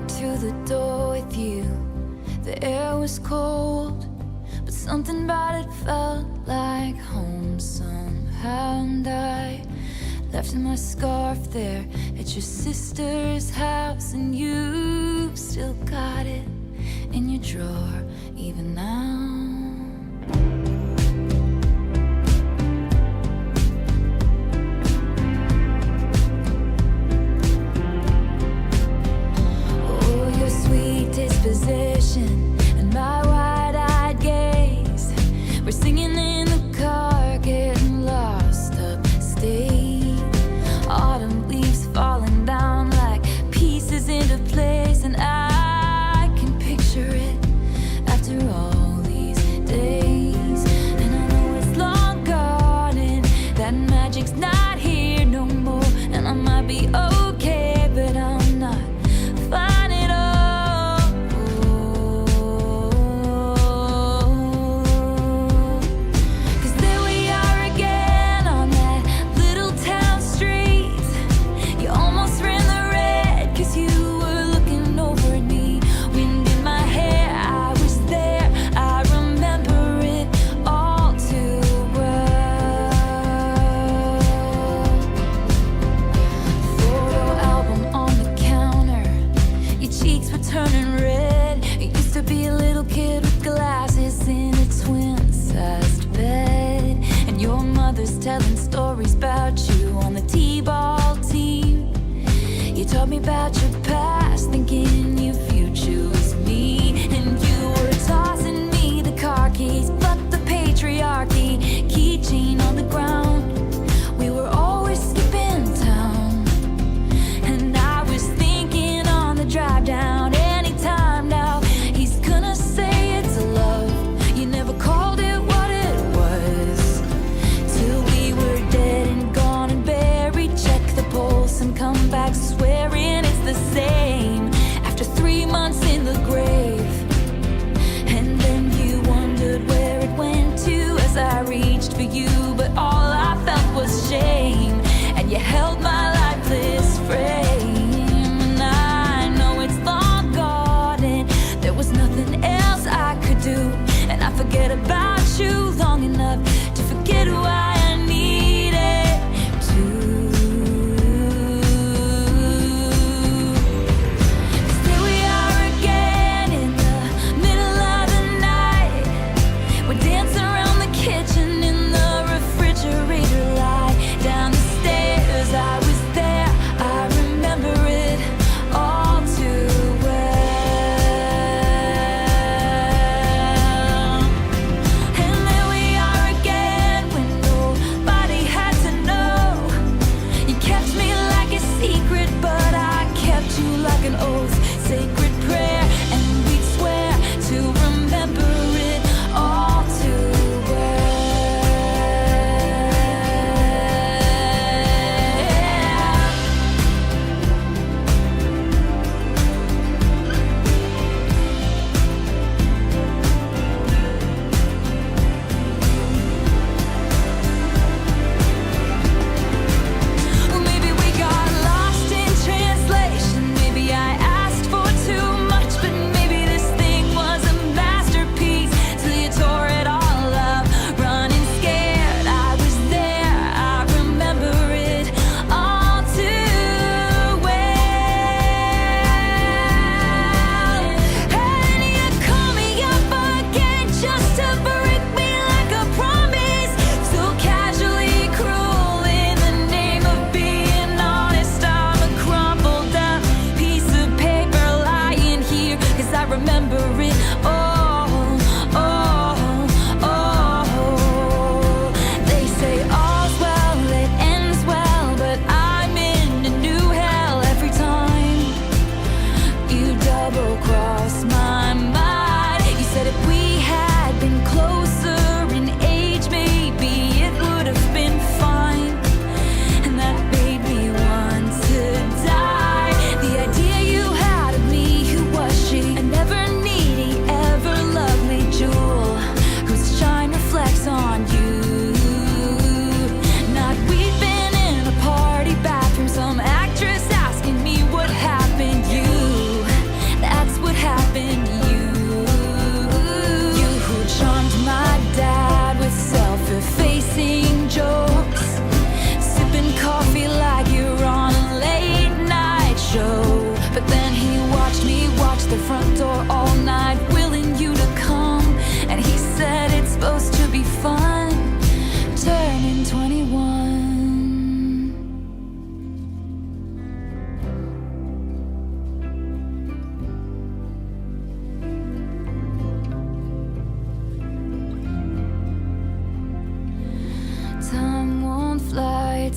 walked through the door with you. The air was cold, but something about it felt like home somehow. And I left my scarf there at your sister's house, and you've still got it in your drawer even now. Disposition and my wide-eyed gaze, we're singing in the car, getting lost upstate. Autumn leaves falling down like pieces into place, and I can picture it after all these days. And I know it's long gone and that magic's not here no more, and I might be okay, but I'm not fine at all. Turning red. You used to be a little kid with glasses in a twin-sized bed, and your mother's telling stories about you on the t-ball team. You told me about your past, thinking your future was me, and you were tossing me the car keys, but the patriarchy, keychain on the ground. We were always skipping town, and I was thinking on the drive down. Come back swearing it's the same. After 3 months in the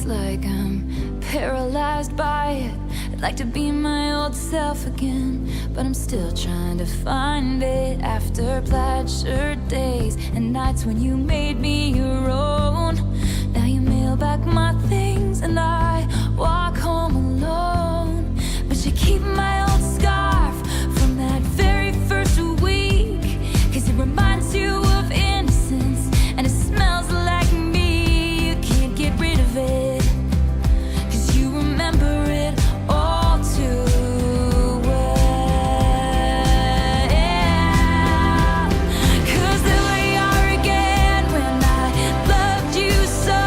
like I'm paralyzed by it. I'd like to be my old self again, but I'm still trying to find it. After plaid shirt days and nights when you made me your own, now you mail back my things and I walk home alone. But you keep my old scarf from that very first week, 'cause it reminds you of innocence and it smells like me. You can't get rid of it, 'cause you remember it all too well. 'Cause there we are again when I loved you so.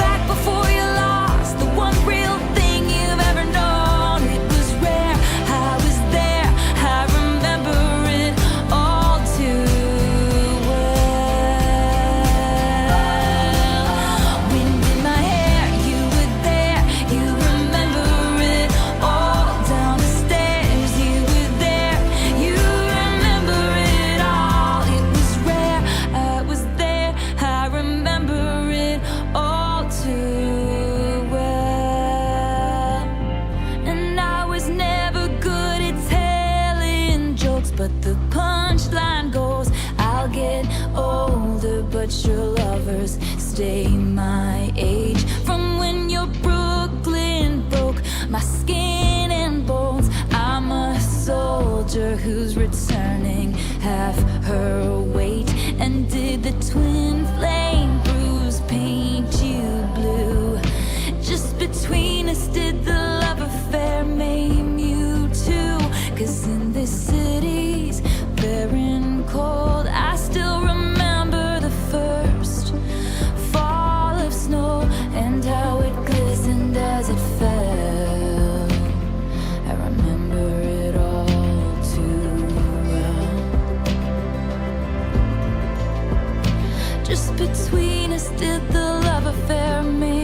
Back before you lost the one real thing you've ever known. It was rare, I was there, I remember it all too well. Wind in my hair, you were there, you remember it all. Down the stairs, you were there, you remember it all. It was rare, I was there, I remember it all too well. And I was never good at telling jokes, but the punchline goes, I'll get older, but your lovers stay my age. From when your Brooklyn broke my skin and bones, I'm a soldier who's returning half her weight. And did the twin flame bruise paint you blue? Just between us, did the love affair maim you too? 'Cause in this city's barren cold, I still remember the first fall of snow and how it glistened as it fell. I remember it all too well. Just between us, did the love affair make